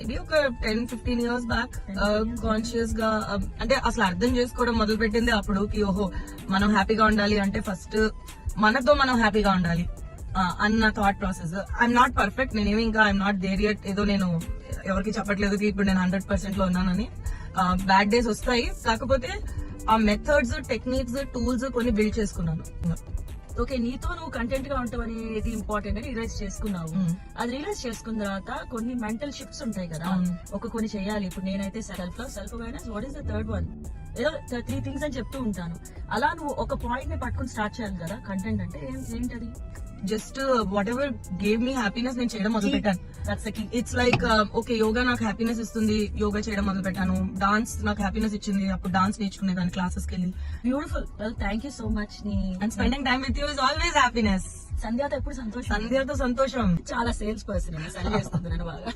ఇది ఒక 10-15 years back conscious గా అంటే అసలు అర్థం చేసుకోవడం మొదలు పెట్టింది అప్పుడు కి ఓహో మనం హ్యాపీగా ఉండాలి అంటే ఫస్ట్ మనతో మనం హ్యాపీగా ఉండాలి అన్న thought process. I'm not perfect, నేనేమి ఇంకా ఐఎమ్ నాట్ దేర్ యట్, ఏదో నేను ఎవరికి చెప్పట్లేదు ఇప్పుడు నేను 100% లో ఉన్నానని. బ్యాడ్ డేస్ వస్తాయి, కాకపోతే ఆ మెథడ్స్, టెక్నిక్స్, టూల్స్ కొన్ని బిల్డ్ చేసుకున్నాను. ఓకే, నీతో నువ్వు కంటెంట్ గా ఉంటావు అనేది ఇంపార్టెంట్ అని రియలైజ్ చేసుకున్నావు. అది రియలైజ్ చేసుకున్న తర్వాత కొన్ని మెంటల్ షిఫ్ట్స్ ఉంటాయి కదా, కొన్ని చేయాలి. ఇప్పుడు నేనైతే self awareness, what is the third one, ఏదో 3 things అని చెప్తూ ఉంటాను. అలా నువ్వు ఒక పాయింట్ ని పట్టుకుని స్టార్ట్ చేయాలి కదా కంటెంట్ అంటే. ఏంటది? Just what ever gave me happiness నేను చేయడం మొదలు పెట్టాను. ఇట్స్ లైక్ ఓకే, యోగా నాకు హ్యాపీనెస్ ఇస్తుంది, యోగా చేయడం మొదలు పెట్టాను. డాన్స్ నాకు హ్యాపీనెస్ ఇచ్చింది, అప్పుడు డాన్స్ నేర్చుకునేదాన్ని క్లాసెస్ కి వెళ్ళి. Beautiful. Well, thank you so much. And spending time with you is always happiness. సంధ్యతో ఎప్పుడు సంతోషం. సంధ్యతో సంతోషం. చాలా సేల్స్ పర్సన్, సరి చేస్తుంది నేను బాగా.